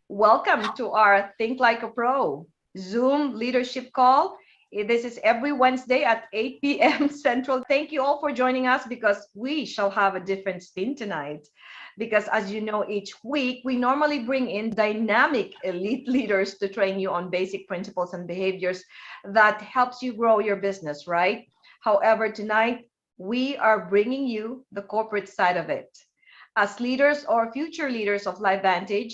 Welcome to our Think Like a Pro Zoom leadership call. This is every Wednesday at 8 p.m. Central. Thank you all for joining us because we shall have a different spin tonight. Because as you know, each week we normally bring in dynamic elite leaders to train you on basic principles and behaviors that helps you grow your business, right? However, tonight we are bringing you the corporate side of it. As leaders or future leaders of LifeVantage,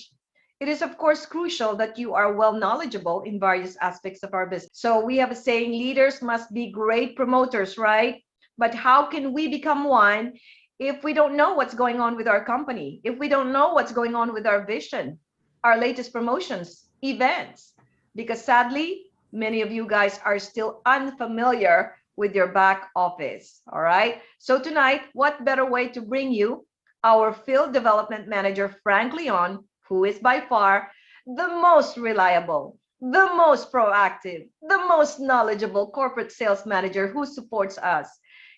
it is, of course, crucial that you are well knowledgeable in various aspects of our business. So we have a saying, leaders must be great promoters, right? But how can we become one if we don't know what's going on with our company, if we don't know what's going on with our vision, our latest promotions, events? Because sadly, many of you guys are still unfamiliar with your back office, all right? So tonight, what better way to bring you our field development manager, Frank Leon, who is by far the most reliable, the most proactive, the most knowledgeable corporate sales manager who supports us.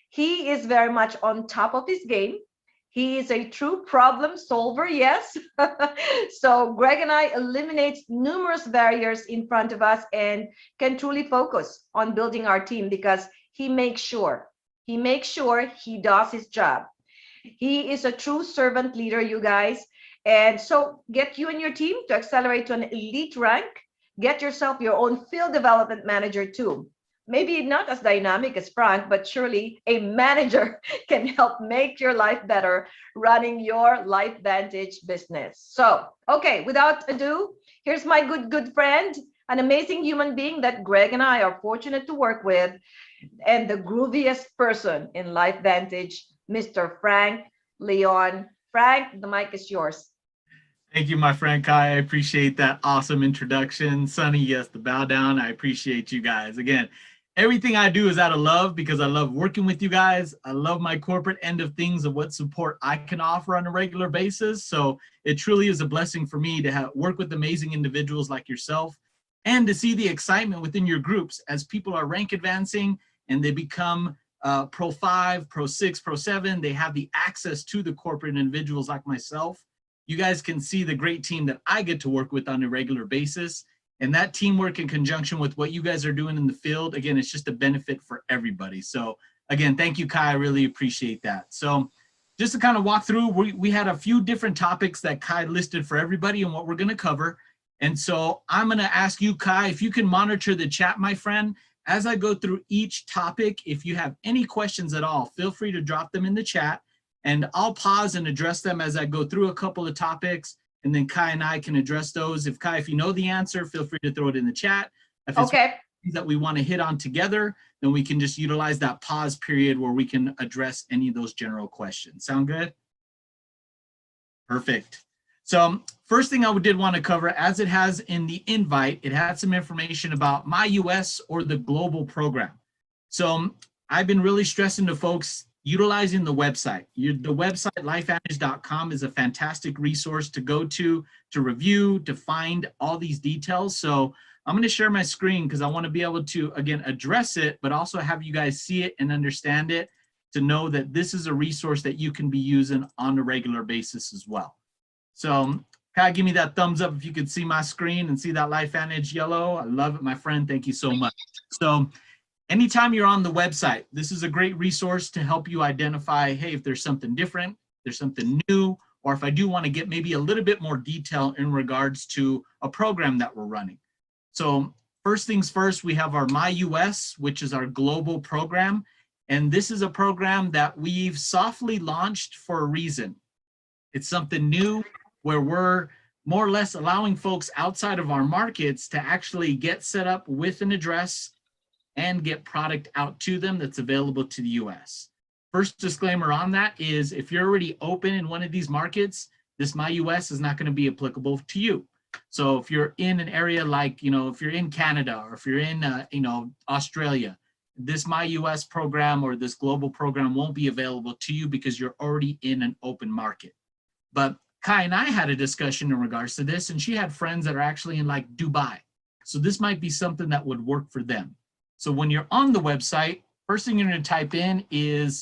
He is very much on top of his game. He is a true problem solver, yes. So Greg and I eliminate numerous barriers in front of us and can truly focus on building our team because he makes sure he does his job. He is a true servant leader, you guys. And so get you and your team to accelerate to an elite rank. Get yourself your own field development manager too. Maybe not as dynamic as Frank, but surely a manager can help make your life better running your LifeVantage business. So, okay, without ado, here's my good friend, an amazing human being that Greg and I are fortunate to work with, and the grooviest person in LifeVantage, Mr. Frank Leon. Frank, the mic is yours. Thank you, my friend Kai. I appreciate that awesome introduction. Sonny, yes, the bow down. I appreciate you guys. Again, everything I do is out of love because I love working with you guys. I love my corporate end of things of what support I can offer on a regular basis. So it truly is a blessing for me to work with amazing individuals like yourself and to see the excitement within your groups as people are rank advancing and they become Pro 5, Pro 6, Pro 7. They have the access to the corporate individuals like myself. You guys can see the great team that I get to work with on a regular basis. And that teamwork in conjunction with what you guys are doing in the field, again, it's just a benefit for everybody. So again, thank you, Kai. I really appreciate that. So just to kind of walk through, we had a few different topics that Kai listed for everybody and what we're going to cover. And so I'm going to ask you, Kai, if you can monitor the chat, my friend, as I go through each topic. If you have any questions at all, feel free to drop them in the chat. And I'll pause and address them as I go through a couple of topics, and then Kai and I can address those. If Kai, if you know the answer, feel free to throw it in the chat. If it's Okay. that we want to hit on together, then we can just utilize that pause period where we can address any of those general questions. Sound good? Perfect. So first thing I did want to cover, as it has in the invite, it had some information about my US or the global program. So I've been really stressing to folks utilizing the website. The website, lifevantage.com, is a fantastic resource to go to review, to find all these details. So I'm going to share my screen because I want to be able to, again, address it, but also have you guys see it and understand it to know that this is a resource that you can be using on a regular basis as well. So Kai, give me that thumbs up if you could see my screen and see that LifeVantage yellow. I love it, my friend. Thank you so much. So anytime you're on the website, this is a great resource to help you identify, hey, if there's something different, there's something new, or if I do want to get maybe a little bit more detail in regards to a program that we're running. So first things first, we have our My US, which is our global program. And this is a program that we've softly launched for a reason. It's something new where we're more or less allowing folks outside of our markets to actually get set up with an address and get product out to them that's available to the US. First disclaimer on that is if you're already open in one of these markets, this My US is not going to be applicable to you. So if you're in an area like, if you're in Canada or if you're in, Australia, this My US program or this global program won't be available to you because you're already in an open market. But Kai and I had a discussion in regards to this, and she had friends that are actually in like Dubai. So this might be something that would work for them. So when you're on the website, first thing you're going to type in is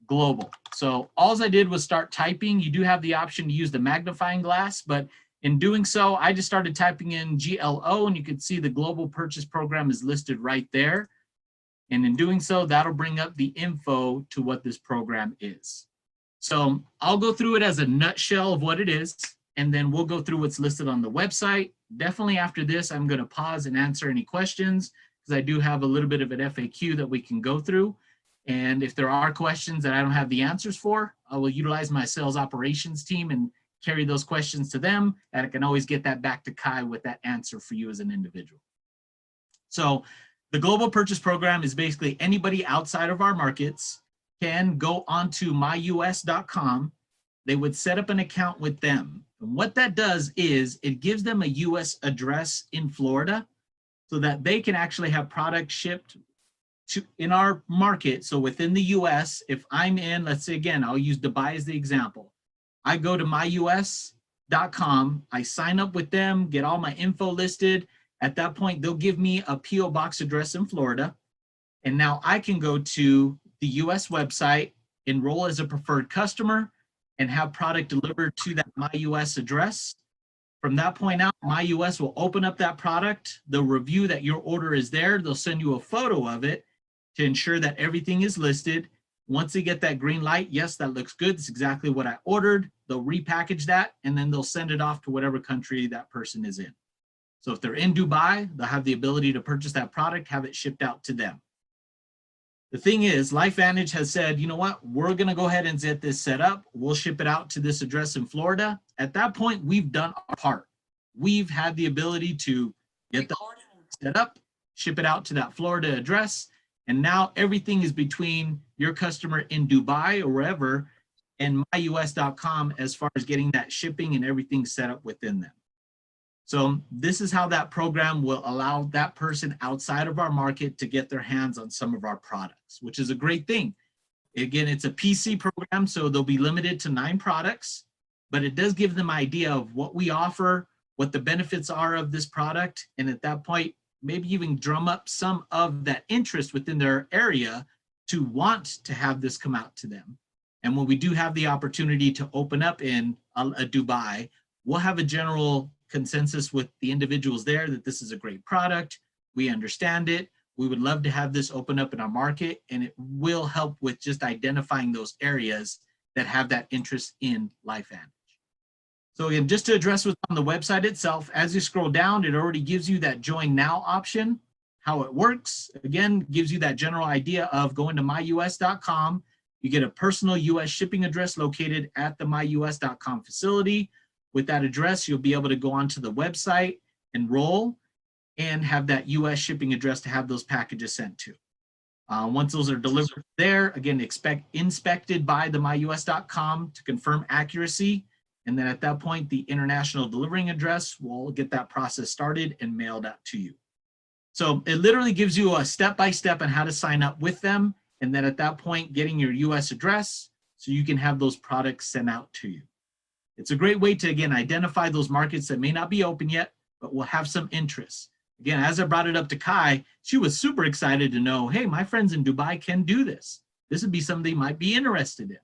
global. So all I did was start typing. You do have the option to use the magnifying glass, but In doing so, I just started typing in GLO, and you can see the Global Purchase Program is listed right there. And in doing so, that'll bring up the info to what this program is. So I'll go through it as a nutshell of what it is, and then we'll go through what's listed on the website. Definitely after this, I'm going to pause and answer any questions, because I do have a little bit of an FAQ that we can go through. And if there are questions that I don't have the answers for, I will utilize my sales operations team and carry those questions to them, and I can always get that back to Kai with that answer for you as an individual. So the Global Purchase Program is basically anybody outside of our markets can go onto myus.com. They would set up an account with them. And what that does is it gives them a US address in Florida so that they can actually have product shipped to in our market. So within the US, if I'm in, let's say again, I'll use Dubai as the example. I go to myus.com, I sign up with them, get all my info listed. At that point, they'll give me a PO box address in Florida. And now I can go to the US website, enroll as a preferred customer, and have product delivered to that MyUS address. From that point out, MyUS will open up that product. They'll review that your order is there. They'll send you a photo of it to ensure that everything is listed. Once they get that green light, yes, that looks good. It's exactly what I ordered. They'll repackage that, and then they'll send it off to whatever country that person is in. So if they're in Dubai, they'll have the ability to purchase that product, have it shipped out to them. The thing is, LifeVantage has said, you know what, we're going to go ahead and get this set up. We'll ship it out to this address in Florida. At that point, we've done our part. We've had the ability to get the set up, ship it out to that Florida address, and now everything is between your customer in Dubai or wherever and myus.com as far as getting that shipping and everything set up within them. So this is how that program will allow that person outside of our market to get their hands on some of our products, which is a great thing. Again, it's a PC program, so they'll be limited to 9 products, but it does give them an idea of what we offer, what the benefits are of this product, and at that point, maybe even drum up some of that interest within their area to want to have this come out to them. And when we do have the opportunity to open up in a Dubai, we'll have a general consensus with the individuals there that this is a great product. We understand it. We would love to have this open up in our market, and it will help with just identifying those areas that have that interest in LifeVantage. So again, just to address what's on the website itself, as you scroll down, it already gives you that Join Now option, how it works. Again, gives you that general idea of going to myus.com. You get a personal US shipping address located at the myus.com facility. With that address, you'll be able to go onto the website, enroll, and have that US shipping address to have those packages sent to. Once those are delivered there, again, inspected by the myus.com to confirm accuracy. And then at that point, the international delivering address will get that process started and mailed out to you. So it literally gives you a step-by-step on how to sign up with them. And then at that point, getting your US address so you can have those products sent out to you. It's a great way to, again, identify those markets that may not be open yet, but will have some interest. Again, as I brought it up to Kai, she was super excited to know, hey, my friends in Dubai can do this. This would be something they might be interested in.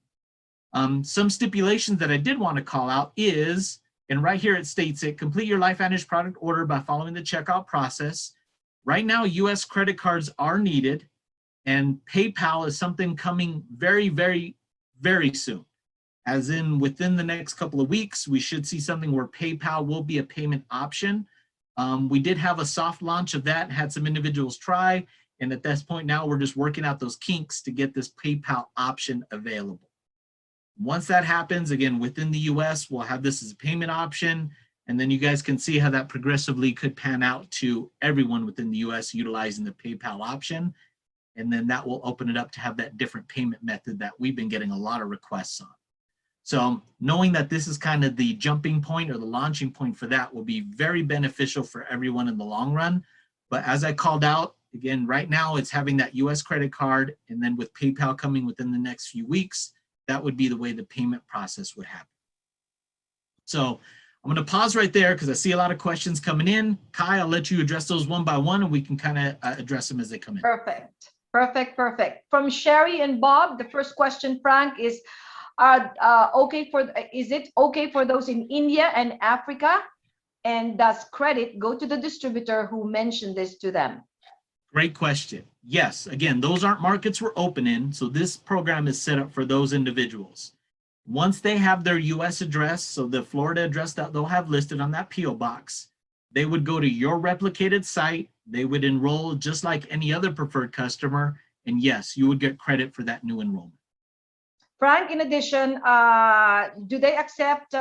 Some stipulations that I did want to call out is, and right here it states it, complete your LifeVantage product order by following the checkout process. Right now, US credit cards are needed, and PayPal is something coming very, very, very soon. As in within the next couple of weeks, we should see something where PayPal will be a payment option. We did have a soft launch of that, had some individuals try, and at this point now we're just working out those kinks to get this PayPal option available. Once that happens, again, within the US, we'll have this as a payment option, and then you guys can see how that progressively could pan out to everyone within the US utilizing the PayPal option. And then that will open it up to have that different payment method that we've been getting a lot of requests on. So knowing that this is kind of the jumping point or the launching point for that will be very beneficial for everyone in the long run. But as I called out, again, right now it's having that US credit card, and then with PayPal coming within the next few weeks, that would be the way the payment process would happen. So I'm going to pause right there because I see a lot of questions coming in. Kai, I'll let you address those one by one, and we can kind of address them as they come in. Perfect. Perfect. Perfect. From Sherry and Bob, the first question, Frank, is are okay for, is it okay for those in India and Africa? And does credit go to the distributor who mentioned this to them? Great question. Yes, again, those aren't markets we're open in, so this program is set up for those individuals. Once they have their US address, so the Florida address that they'll have listed on that PO box, they would go to your replicated site, they would enroll just like any other preferred customer, and yes, you would get credit for that new enrollment. Frank, in addition, do they accept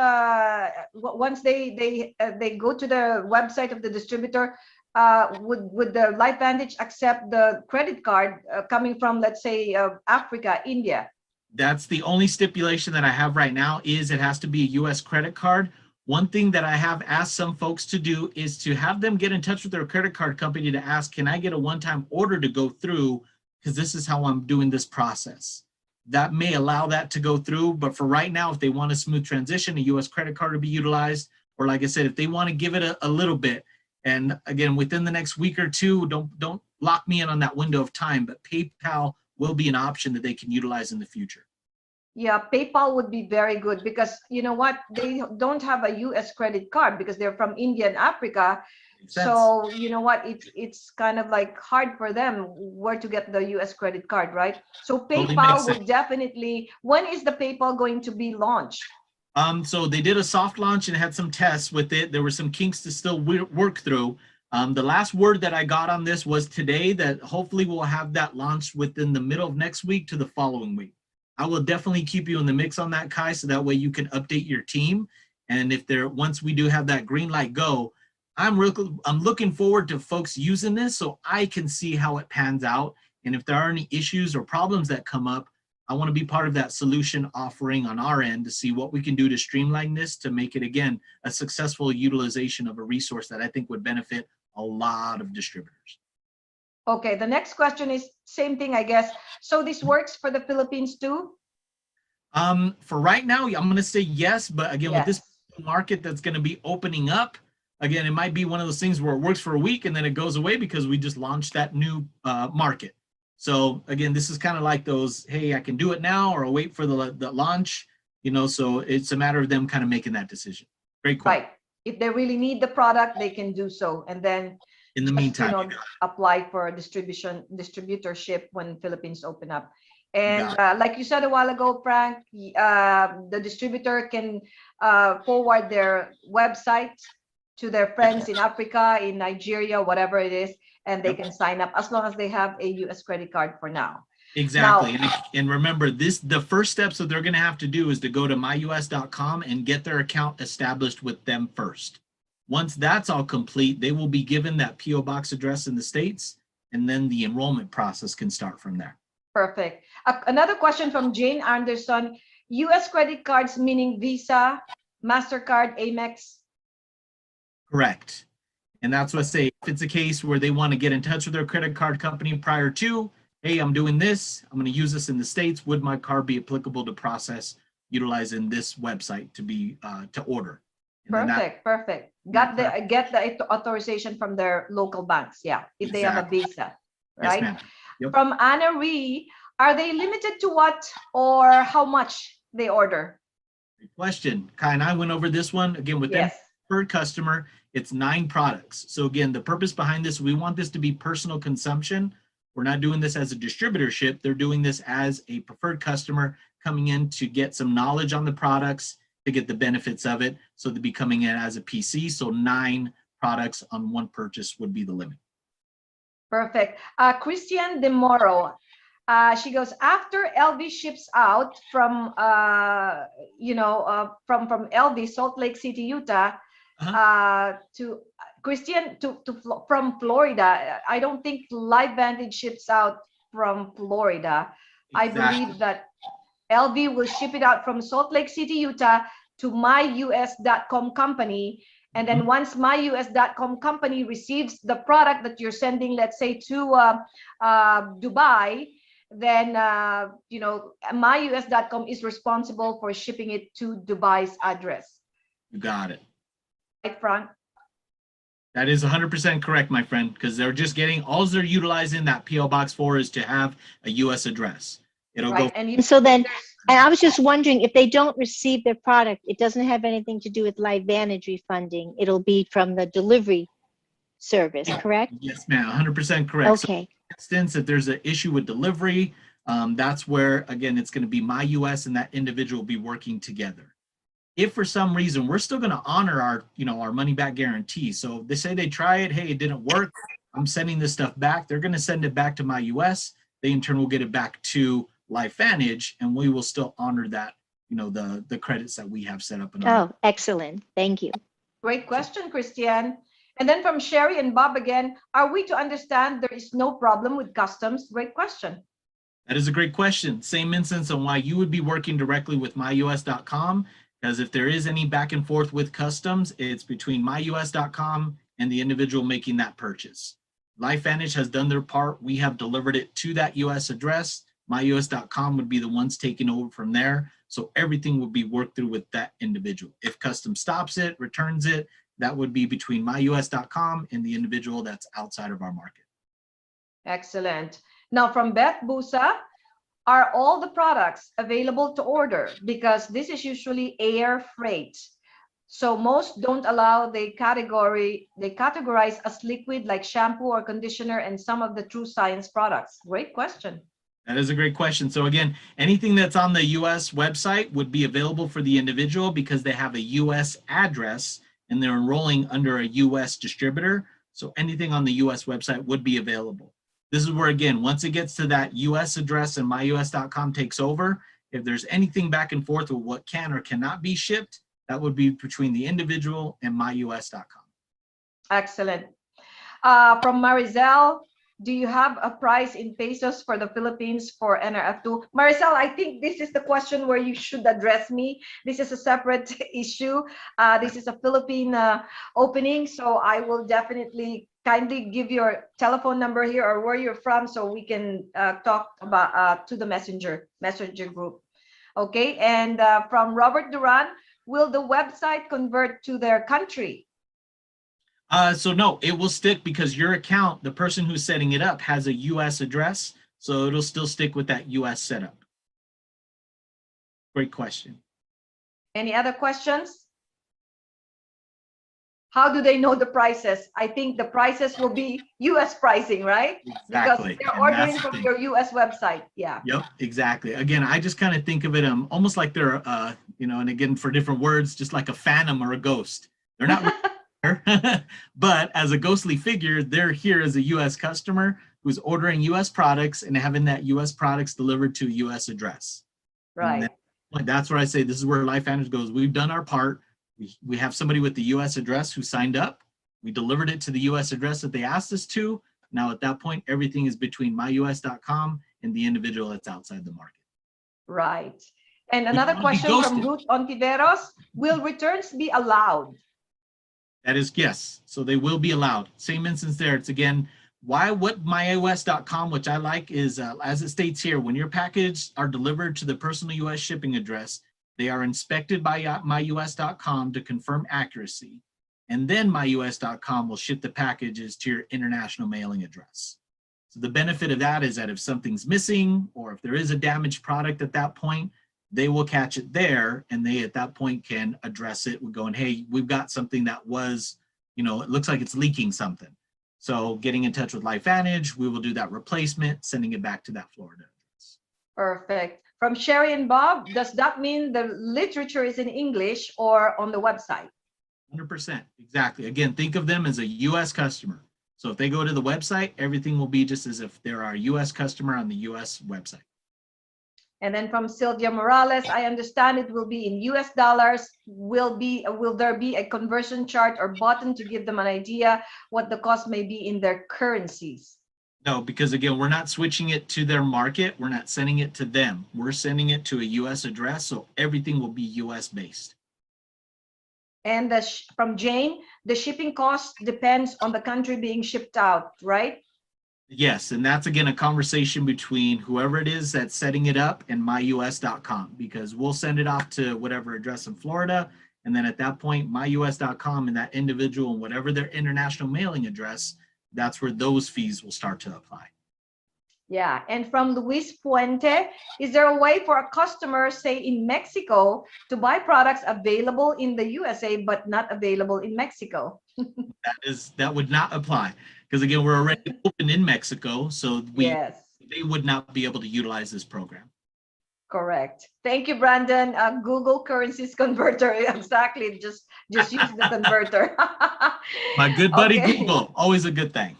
once they go to the website of the distributor? Would the LifeVantage accept the credit card coming from, let's say, Africa, India? That's the only stipulation that I have right now is it has to be a US credit card. One thing that I have asked some folks to do is to have them get in touch with their credit card company to ask, can I get a one-time order to go through? Because this is how I'm doing this process. That may allow that to go through, but for right now, if they want a smooth transition, a US credit card to be utilized, or like I said, if they want to give it a little bit, and again, within the next week or two, don't lock me in on that window of time, but PayPal will be an option that they can utilize in the future. Yeah, PayPal would be very good because you know what? They don't have a US credit card because they're from India and Africa. So you know what? It's kind of like hard for them where to get the US credit card, right? So PayPal would definitely. When is the PayPal going to be launched? So they did a soft launch and had some tests with it. There were some kinks to still work through. The last word that I got on this was today that hopefully we'll have that launched within the middle of next week to the following week. I will definitely keep you in the mix on that, Kai, so that way you can update your team. And if once we do have that green light go, I'm looking forward to folks using this so I can see how it pans out. And if there are any issues or problems that come up, I want to be part of that solution offering on our end to see what we can do to streamline this to make it, again, a successful utilization of a resource that I think would benefit a lot of distributors. Okay, the next question is same thing, I guess. So this works for the Philippines too? For right now, I'm going to say yes, but again, Yes. with this market that's going to be opening up, again, it might be one of those things where it works for a week and then it goes away because we just launched that new market. So again, this is kind of like those, hey, I can do it now or I'll wait for the launch, you know, so it's a matter of them kind of making that decision. Great question. Right. If they really need the product, they can do so. And then in the meantime, you know, apply for distributorship when Philippines open up. And like you said a while ago, Frank, the distributor can forward their website to their friends in Africa, in Nigeria, whatever it is, and they can sign up as long as they have a US credit card for now. Exactly. And remember, the first steps that they're going to have to do is to go to myus.com and get their account established with them first. Once that's all complete, they will be given that PO box address in the States, and then the enrollment process can start from there. Perfect. Another question from Jane Anderson. US credit cards meaning Visa, MasterCard, Amex? Correct. And that's what I say. If it's a case where they want to get in touch with their credit card company prior to, hey, I'm doing this, I'm going to use this in the States, would my card be applicable to process utilizing this website to be to order? Perfect. Get the authorization from their local banks, yeah, if they have a Visa, right? Yes, yep. From Anna Ree, are they limited to what or how much they order? Good question. Kai and I went over this one again with them per customer. It's 9 products. So again, the purpose behind this, we want this to be personal consumption. We're not doing this as a distributorship. They're doing this as a preferred customer coming in to get some knowledge on the products, to get the benefits of it. So they'll be coming in as a PC. So 9 products on one purchase would be the limit. Perfect. Christian DeMoro, she goes, after LV ships out from, from LV, Salt Lake City, Utah, to Christian from Florida. I don't think LifeVantage ships out from Florida. Exactly. I believe that LV will ship it out from Salt Lake City, Utah to myus.com company. And then once myus.com company receives the product that you're sending, let's say to Dubai, then, myus.com is responsible for shipping it to Dubai's address. You got it. Right, Frank? That is 100% correct, my friend, because they're just getting, all they're utilizing that PO box for is to have a US address. It'll go. And so then And I was just wondering if they don't receive their product, it doesn't have anything to do with LifeVantage refunding. It'll be from the delivery service, correct? Yes, ma'am, 100% correct. So, Okay. for instance, if there's an issue with delivery, that's where, again, it's going to be my US and that individual will be working together. If for some reason we're still going to honor our, our money back guarantee. So they say they try it, hey, it didn't work. I'm sending this stuff back. They're going to send it back to my US. They in turn will get it back to LifeVantage, and we will still honor that, the credits that we have set up in our. Oh, excellent. Thank you. Great question, Christiane. And then from Sherry and Bob again, are we to understand there is no problem with customs? Great question. That is a great question. Same instance on why you would be working directly with myus.com, because if there is any back and forth with customs, it's between myus.com and the individual making that purchase. LifeVantage has done their part. We have delivered it to that US address. myus.com would be the ones taking over from there. So everything will be worked through with that individual. If customs stops it, returns it, that would be between myus.com and the individual that's outside of our market. Excellent. Now from Beth Busa, are all the products available to order? Because this is usually air freight. So most don't allow they categorize as liquid like shampoo or conditioner and some of the True Science products. Great question. That is a great question. So again, anything that's on the US website would be available for the individual because they have a US address and they're enrolling under a US distributor. So anything on the US website would be available. This is where, again, once it gets to that US address and myus.com takes over, if there's anything back and forth with what can or cannot be shipped, that would be between the individual and myus.com. Excellent. From Marizel, do you have a price in pesos for the Philippines for NRF2? Marizel, I think this is the question where you should address me. This is a separate issue. This is a Philippine opening, so I will definitely kindly give your telephone number here or where you're from so we can talk about to the messenger group. Okay, and from Robert Duran, will the website convert to their country? So no, it will stick because your account, the person who's setting it up has a US address, so it'll still stick with that US setup. Great question. Any other questions? How do they know the prices? I think the prices will be US pricing, right? Exactly. Because they're ordering from your US website. Yeah. Yep, exactly. Again, I just kind of think of it almost like they're, and again, for different words, just like a phantom or a ghost. They're not but as a ghostly figure, they're here as a US customer who's ordering US products and having that US products delivered to a US address. Right. That's where I say this is where LifeVantage goes. We've done our part. We have somebody with the US address who signed up. We delivered it to the US address that they asked us to. Now at that point, everything is between myus.com and the individual that's outside the market. Right. And another question from Ruth Ontiveros, will returns be allowed? That is yes. So they will be allowed. Same instance there. It's again, what myus.com, which I like, is as it states here, when your packages are delivered to the personal US shipping address, they are inspected by myus.com to confirm accuracy. And then myus.com will ship the packages to your international mailing address. So the benefit of that is that if something's missing or if there is a damaged product at that point, they will catch it there and they at that point can address it with going, hey, we've got something that was, it looks like it's leaking something. So getting in touch with LifeVantage, we will do that replacement, sending it back to that Florida address. Perfect. From Sherry and Bob, does that mean the literature is in English or on the website? 100%, exactly. Again, think of them as a US customer. So if they go to the website, everything will be just as if they're our US customer on the US website. And then from Sylvia Morales, I understand it will be in US dollars. Will there be a conversion chart or button to give them an idea what the cost may be in their currencies? No, because again, we're not switching it to their market. We're not sending it to them. We're sending it to a US address. So everything will be US based. And from Jane, the shipping cost depends on the country being shipped out, right? Yes, and that's again a conversation between whoever it is that's setting it up and myus.com, because we'll send it off to whatever address in Florida, and then at that point, myus.com and that individual and whatever their international mailing address, that's where those fees will start to apply. Yeah, and from Luis Puente, is there a way for a customer, say in Mexico, to buy products available in the USA but not available in Mexico? That would not apply because again, we're already open in Mexico, so Yes, they would not be able to utilize this program. correct. Thank you, Brandon. Google currencies converter. Exactly. Just use the converter. My good buddy Okay. Google, always a good thing.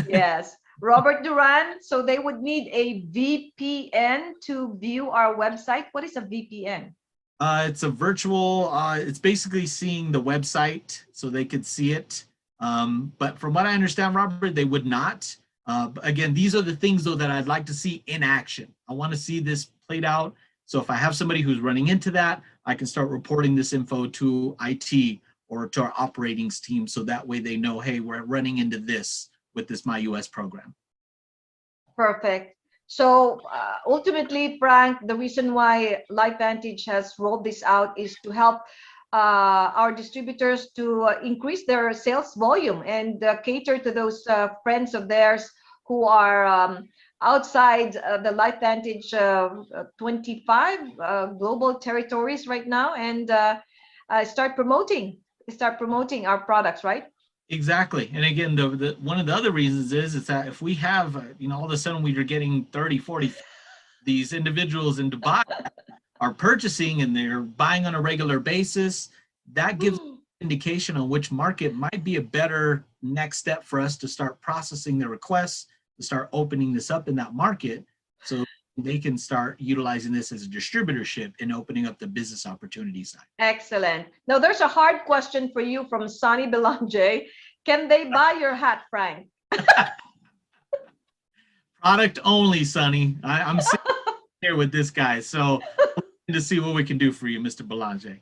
Yes. Robert Duran. So they would need a VPN to view our website. What is a VPN? It's a virtual, it's basically seeing the website so they could see it. But from what I understand, Robert, they would not. Again, these are the things though that I'd like to see in action. I want to see this played out. So if I have somebody who's running into that, I can start reporting this info to IT or to our operations team. So that way they know, hey, we're running into this with this My US program. Perfect. So ultimately, Frank, the reason why LifeVantage has rolled this out is to help our distributors to increase their sales volume and cater to those friends of theirs who are outside the LifeVantage 25 global territories right now, and start promoting our products, right? Exactly. And again, the one of the other reasons is that if we have, all of a sudden we're getting 30, 40, these individuals in Dubai are purchasing and they're buying on a regular basis, that gives indication on which market might be a better next step for us to start processing the requests, to start opening this up in that market so they can start utilizing this as a distributorship and opening up the business opportunity side. Excellent. Now, there's a hard question for you from Sonny Belonge. Can they buy your hat, Frank? Product only, Sonny. I'm sitting here with this guy, so to see what we can do for you, Mr. Belanger.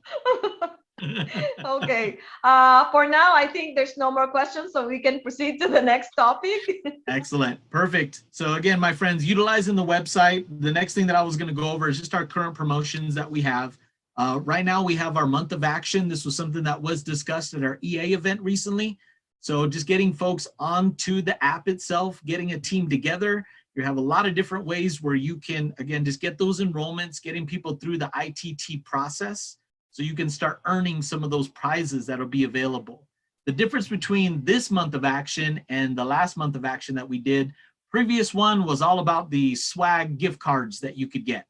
Okay. For now, I think there's no more questions, so we can proceed to the next topic. Excellent. Perfect. So again, my friends, utilizing the website, the next thing that I was going to go over is just our current promotions that we have. Right now, we have our month of action. This was something that was discussed at our EA event recently. So just getting folks onto the app itself, getting a team together. You have a lot of different ways where you can, again, just get those enrollments, getting people through the ITT process so you can start earning some of those prizes that'll be available. The difference between this month of action and the last month of action that we did, previous one was all about the swag gift cards that you could get.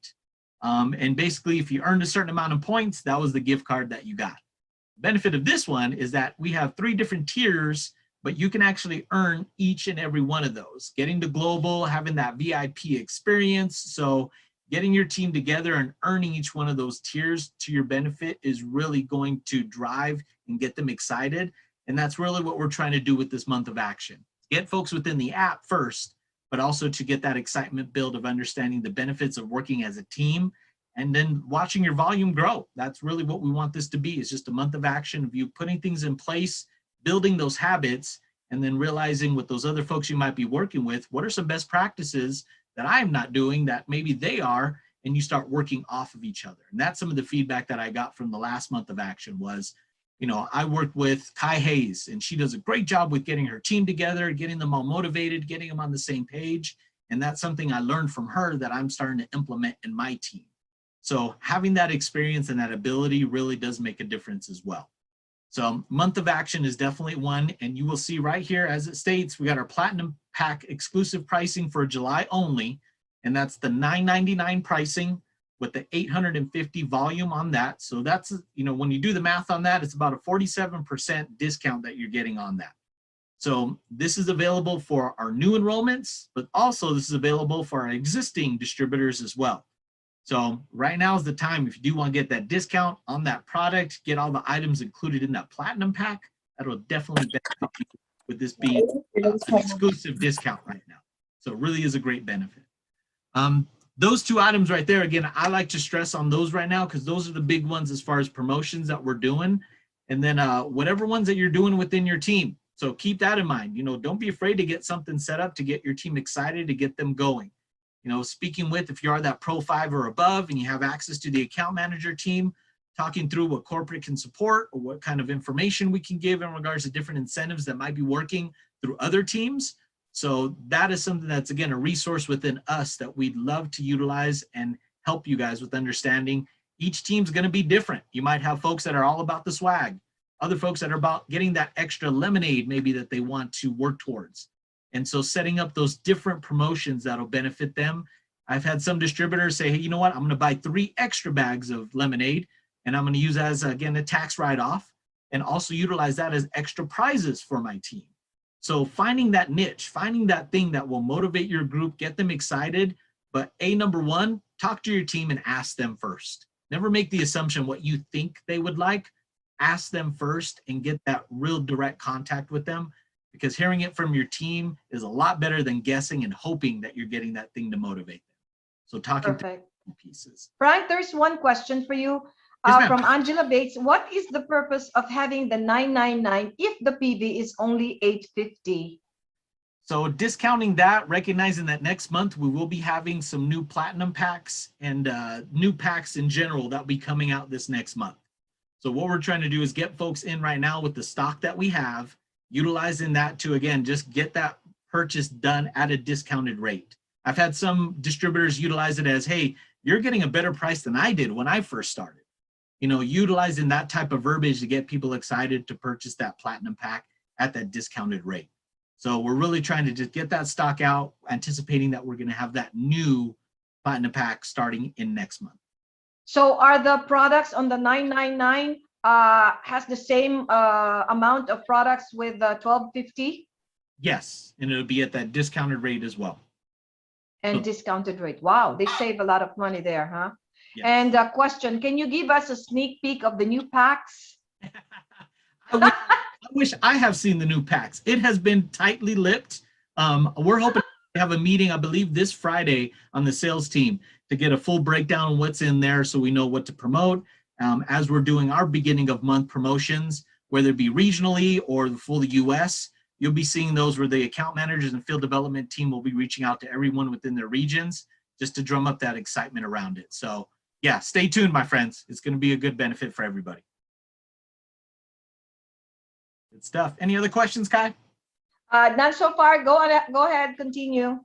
And basically, if you earned a certain amount of points, that was the gift card that you got. The benefit of this one is that we have 3 different tiers, but you can actually earn each and every one of those. Getting to global, having that VIP experience. So getting your team together and earning each one of those tiers to your benefit is really going to drive and get them excited. And that's really what we're trying to do with this month of action. Get folks within the app first, but also to get that excitement build of understanding the benefits of working as a team and then watching your volume grow. That's really what we want this to be. It's just a month of action of you putting things in place, building those habits, and then realizing with those other folks you might be working with, what are some best practices that I'm not doing that maybe they are, and you start working off of each other. And that's some of the feedback that I got from the last month of action was, I worked with Kai Hayes, and she does a great job with getting her team together, getting them all motivated, getting them on the same page. And that's something I learned from her that I'm starting to implement in my team. So having that experience and that ability really does make a difference as well. So month of action is definitely one, and you will see right here as it states, we got our platinum pack exclusive pricing for July only, and that's the $9.99 pricing with the 850 volume on that. So that's, when you do the math on that, it's about a 47% discount that you're getting on that. So this is available for our new enrollments, but also this is available for our existing distributors as well. So right now is the time, if you do want to get that discount on that product, get all the items included in that platinum pack, that'll definitely benefit you with this being an exclusive discount right now. So it really is a great benefit. Those 2 items right there, again, I like to stress on those right now because those are the big ones as far as promotions that we're doing. And then whatever ones that you're doing within your team. So keep that in mind. Don't be afraid to get something set up to get your team excited, to get them going. Speaking with, if you are that Pro 5 or above and you have access to the account manager team, talking through what corporate can support or what kind of information we can give in regards to different incentives that might be working through other teams. So that is something that's, again, a resource within us that we'd love to utilize and help you guys with understanding. Each team's going to be different. You might have folks that are all about the swag, other folks that are about getting that extra lemonade maybe that they want to work towards. And so setting up those different promotions that'll benefit them. I've had some distributors say, hey, you know what? I'm going to buy 3 extra bags of lemonade, and I'm going to use that as, again, a tax write-off, and also utilize that as extra prizes for my team. So finding that niche, finding that thing that will motivate your group, get them excited. But number one, talk to your team and ask them first. Never make the assumption what you think they would like. Ask them first and get that real direct contact with them, because hearing it from your team is a lot better than guessing and hoping that you're getting that thing to motivate them. So talking Perfect. through pieces. Frank, there's one question for you Yes, ma'am. from Angela Bates. What is the purpose of having the 999 if the PV is only 850? So discounting that, recognizing that next month we will be having some new platinum packs and new packs in general that will be coming out this next month. So what we're trying to do is get folks in right now with the stock that we have, utilizing that to, again, just get that purchase done at a discounted rate. I've had some distributors utilize it as, hey, you're getting a better price than I did when I first started. You know, utilizing that type of verbiage to get people excited to purchase that platinum pack at that discounted rate. So we're really trying to just get that stock out, anticipating that we're going to have that new platinum pack starting in next month. So are the products on the 999 has the same amount of products with the 1250? Yes, and it'll be at that discounted rate as well. And discounted rate. Wow, they save a lot of money there, huh? Yes. And a question, can you give us a sneak peek of the new packs? I wish I have seen the new packs. It has been tightly lipped. We're hoping to have a meeting, I believe, this Friday on the sales team to get a full breakdown of what's in there so we know what to promote as we're doing our beginning of month promotions, whether it be regionally or for the US. You'll be seeing those where the account managers and field development team will be reaching out to everyone within their regions just to drum up that excitement around it. So yeah, stay tuned, my friends. It's going to be a good benefit for everybody. Good stuff. Any other questions, Kai? None so far. Go ahead, continue.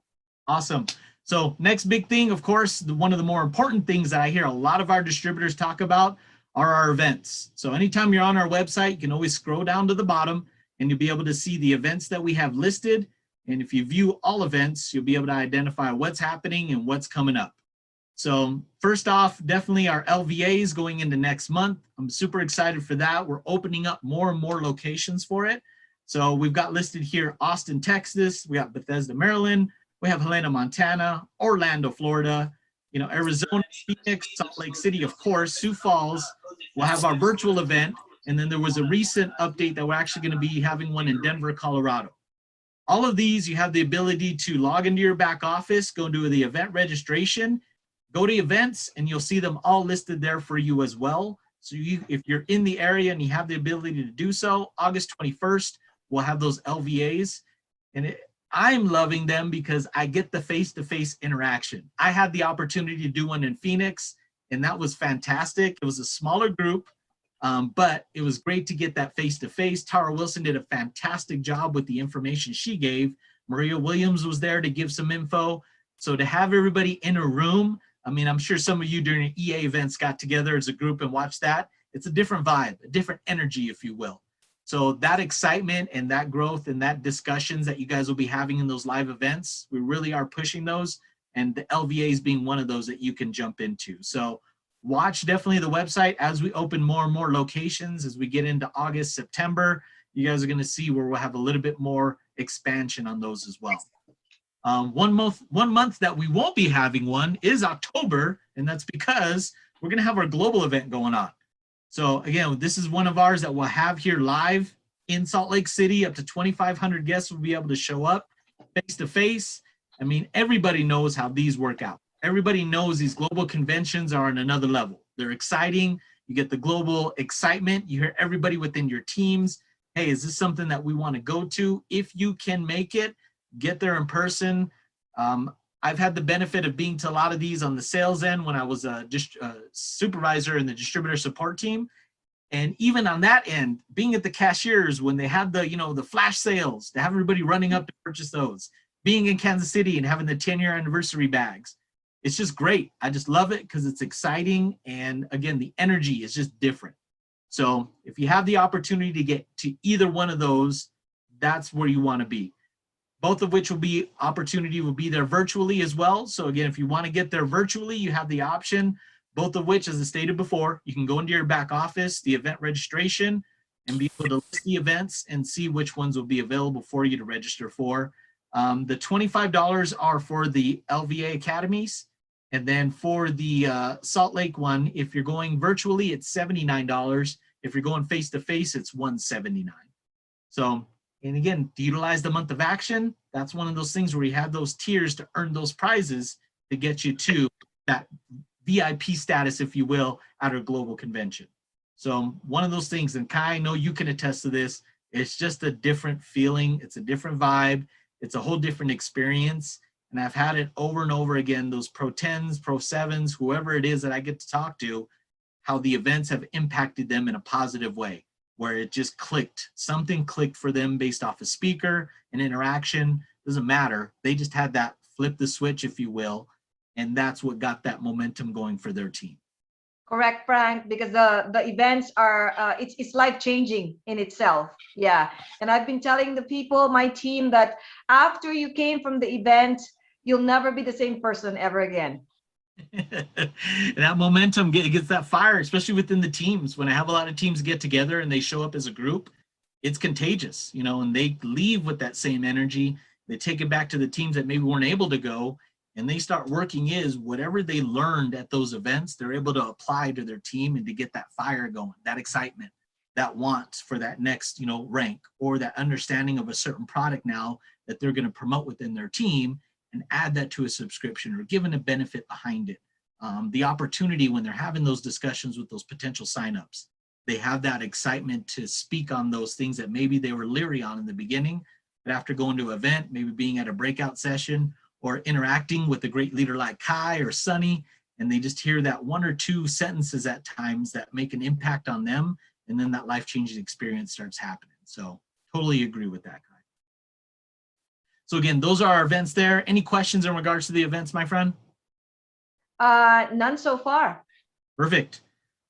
Awesome. So next big thing, of course, one of the more important things that I hear a lot of our distributors talk about are our events. So anytime you're on our website, you can always scroll down to the bottom and you'll be able to see the events that we have listed. And if you view all events, you'll be able to identify what's happening and what's coming up. So first off, definitely our LVAs going into next month. I'm super excited for that. We're opening up more and more locations for it. So we've got listed here Austin, Texas. We got Bethesda, Maryland. We have Helena, Montana, Orlando, Florida, you know, Arizona, Phoenix, Salt Lake City, of course, Sioux Falls. We'll have our virtual event. And then there was a recent update that we're actually going to be having one in Denver, Colorado. All of these, you have the ability to log into your back office, go to the event registration, go to events, and you'll see them all listed there for you as well. So if you're in the area and you have the ability to do so, August 21st, we'll have those LVAs. And I'm loving them because I get the face-to-face interaction. I had the opportunity to do one in Phoenix, and that was fantastic. It was a smaller group, but it was great to get that face-to-face. Tara Wilson did a fantastic job with the information she gave. Maria Williams was there to give some info. So to have everybody in a room, I mean, I'm sure some of you during EA events got together as a group and watched that. It's a different vibe, a different energy, if you will. So that excitement and that growth and that discussions that you guys will be having in those live events, we really are pushing those, and the LVAs being one of those that you can jump into. So watch definitely the website as we open more and more locations as we get into August, September. You guys are going to see where we'll have a little bit more expansion on those as well. One month that we won't be having one is October, and that's because we're going to have our global event going on. So again, this is one of ours that we'll have here live in Salt Lake City. Up to 2,500 guests will be able to show up face to face. I mean, everybody knows how these work out. Everybody knows these global conventions are on another level. They're exciting. You get the global excitement. You hear everybody within your teams. Hey, is this something that we want to go to? If you can make it, get there in person. I've had the benefit of being to a lot of these on the sales end when I was a supervisor in the distributor support team. And even on that end, being at the cashiers when they have the, the flash sales, to have everybody running up to purchase those, being in Kansas City and having the 10-year anniversary bags, it's just great. I just love it because it's exciting. And again, the energy is just different. So if you have the opportunity to get to either one of those, that's where you want to be. Both of which will be there virtually as well. So again, if you want to get there virtually, you have the option, both of which, as I stated before, you can go into your back office, the event registration, and be able to list the events and see which ones will be available for you to register for. The $25 are for the LVA academies. And then for the Salt Lake one, if you're going virtually, it's $79. If you're going face-to-face, it's $179. So, and again, to utilize the month of action, that's one of those things where you have those tiers to earn those prizes to get you to that VIP status, if you will, at our global convention. So one of those things, and Kai, I know you can attest to this, it's just a different feeling. It's a different vibe. It's a whole different experience. And I've had it over and over again, those Pro 10s, Pro 7s, whoever it is that I get to talk to, how the events have impacted them in a positive way, where it just clicked. Something clicked for them based off a speaker, an interaction, doesn't matter. They just had that flip the switch, if you will, and that's what got that momentum going for their team. Correct, Frank, because the events are, it's life-changing in itself. Yeah, and I've been telling the people, my team, that after you came from the event, you'll never be the same person ever again. That momentum gets that fire, especially within the teams. When I have a lot of teams get together and they show up as a group, it's contagious, and they leave with that same energy. They take it back to the teams that maybe weren't able to go, and they start working whatever they learned at those events, they're able to apply to their team and to get that fire going, that excitement, that want for that next, rank, or that understanding of a certain product now that they're going to promote within their team, and add that to a subscription or given a benefit behind it. The opportunity when they're having those discussions with those potential signups, they have that excitement to speak on those things that maybe they were leery on in the beginning, but after going to an event, maybe being at a breakout session or interacting with a great leader like Kai or Sunny, and they just hear that one or two sentences at times that make an impact on them, and then that life-changing experience starts happening. So totally agree with that, Kai. So again, those are our events there. Any questions in regards to the events, my friend? None so far. Perfect.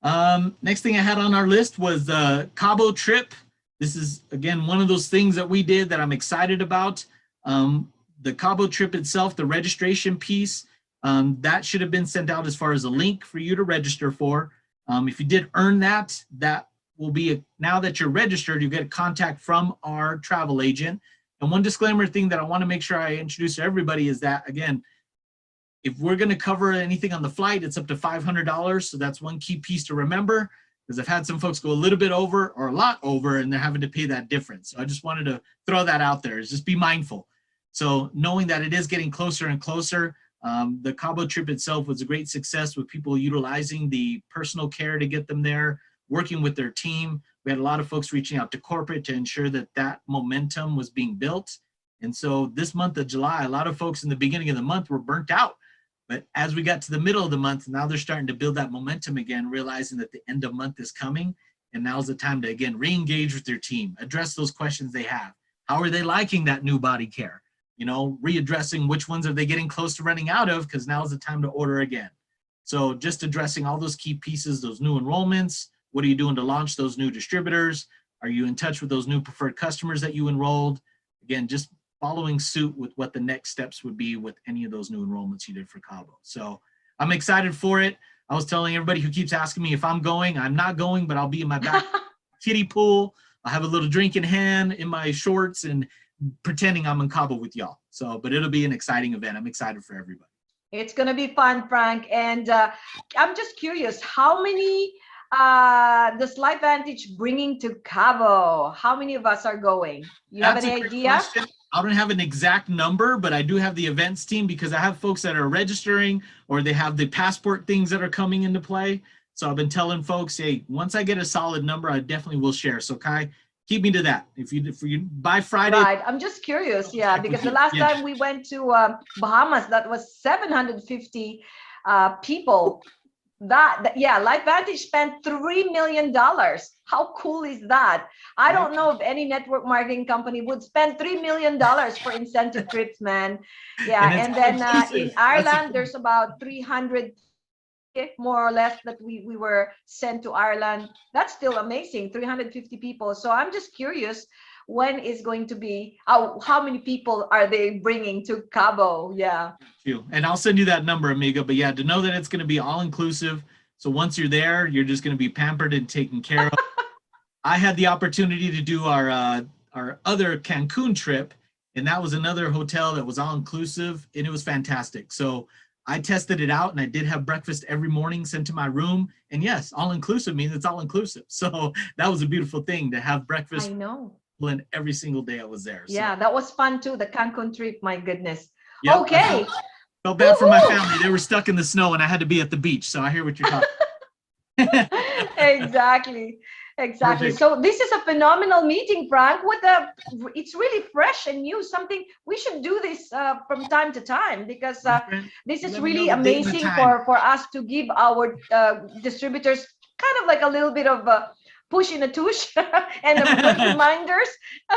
Next thing I had on our list was the Cabo trip. This is, again, one of those things that we did that I'm excited about. The Cabo trip itself, the registration piece, that should have been sent out as far as a link for you to register for. If you did earn that, that will be, now that you're registered, you get a contact from our travel agent. And one disclaimer thing that I want to make sure I introduce to everybody is that, again, if we're going to cover anything on the flight, it's up to $500. So that's one key piece to remember, because I've had some folks go a little bit over or a lot over, and they're having to pay that difference. So I just wanted to throw that out there, is just be mindful. So knowing that it is getting closer and closer, the Cabo trip itself was a great success with people utilizing the personal care to get them there, working with their team. We had a lot of folks reaching out to corporate to ensure that that momentum was being built. And so this month of July, a lot of folks in the beginning of the month were burnt out. But as we got to the middle of the month, now they're starting to build that momentum again, realizing that the end of month is coming. And now's the time to, again, re-engage with their team, address those questions they have. How are they liking that new body care? Readdressing which ones are they getting close to running out of, because now's the time to order again. So just addressing all those key pieces, those new enrollments. What are you doing to launch those new distributors? Are you in touch with those new preferred customers that you enrolled? Again, just following suit with what the next steps would be with any of those new enrollments you did for Cabo. So I'm excited for it. I was telling everybody who keeps asking me if I'm going, I'm not going, but I'll be in my back kiddie pool. I'll have a little drink in hand in my shorts and pretending I'm in Cabo with y'all. So, but it'll be an exciting event. I'm excited for everybody. It's going to be fun, Frank. And I'm just curious, how many does LifeVantage bringing to Cabo? How many of us are going? You have any idea? Question. I don't have an exact number, but I do have the events team, because I have folks that are registering, or they have the passport things that are coming into play. So I've been telling folks, hey, once I get a solid number, I definitely will share. So Kai, keep me to that. If you by Friday. Right. I'm just curious. Yeah, because the last time we went to Bahamas, that was 750 people Yeah, LifeVantage spent $3 million. How cool is that? I don't know if any network marketing company would spend $3 million for incentive trips, man. Yeah, And it's and all then inclusive. in That's the Ireland, thing. there's about 300 more or less that we were sent to Ireland. That's still amazing, 350 people. So I'm just curious, when is going to be, how many people are they bringing to Cabo? Yeah. You. And I'll send you that number, amiga. But yeah, to know that it's going to be all inclusive. So once you're there, you're just going to be pampered and taken care of. I had the opportunity to do our other Cancun trip, and that was another hotel that was all inclusive, and it was fantastic. So I tested it out, and I did have breakfast every morning sent to my room. And yes, all inclusive means it's all inclusive. So that was a beautiful thing to have I breakfast know. every single day I was there. So Yeah, that was fun too, the Cancun trip. My goodness. yep, I Okay. felt bad for my Woohoo! family. They were stuck in the snow, and I had to be at the beach. So I hear what you're talking. Exactly. Exactly. Perfect. So this is a phenomenal meeting, Frank. It's really fresh and new. Something we should do this from time to time, because My friend, this you is let me know really the date and the amazing time. for us to give our distributors kind of like a little bit of a push in a tush and a quick reminders.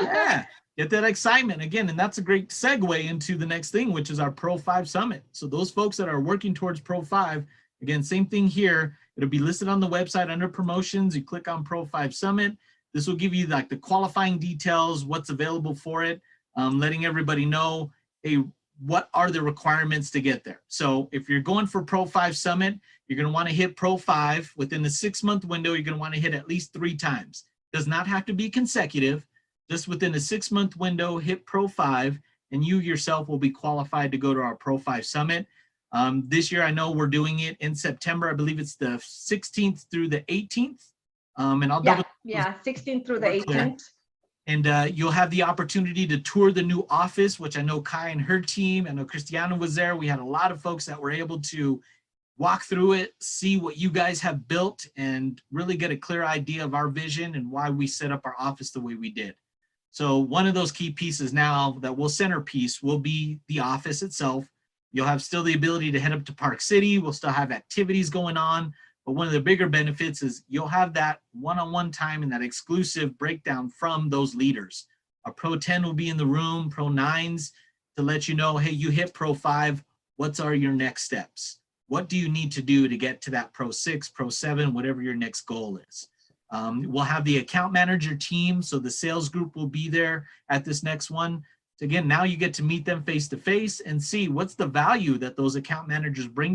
Yeah, get that excitement again. And that's a great segue into the next thing, which is our Pro 5 Summit. So those folks that are working towards Pro 5, again, same thing here. It'll be listed on the website under promotions. You click on Pro 5 Summit. This will give you like the qualifying details, what's available for it, letting everybody know, hey, what are the requirements to get there? So if you're going for Pro 5 Summit, you're going to want to hit Pro 5 within the 6-month window. You're going to want to hit at least 3 times. Does not have to be consecutive. Just within a 6-month window, hit Pro 5, and you yourself will be qualified to go to our Pro 5 Summit. This year, I know we're doing it in September. I believe it's the 16th through the 18th. And I'll double. Yeah, 16th through the We're clear. 18th. And you'll have the opportunity to tour the new office, which I know Kai and her team, I know Christiana was there. We had a lot of folks that were able to walk through it, see what you guys have built, and really get a clear idea of our vision and why we set up our office the way we did. So one of those key pieces now that will centerpiece will be the office itself. You'll have still the ability to head up to Park City. We'll still have activities going on. But one of the bigger benefits is you'll have that one-on-one time and that exclusive breakdown from those leaders. A Pro 10 will be in the room, Pro 9s, to let you know, hey, you hit Pro 5, what are your next steps? What do you need to do to get to that Pro 6, Pro 7, whatever your next goal is? We'll have the account manager team, so the sales group will be there at this next one. So again, now you get to meet them face to face and see what's the value that those account managers bring to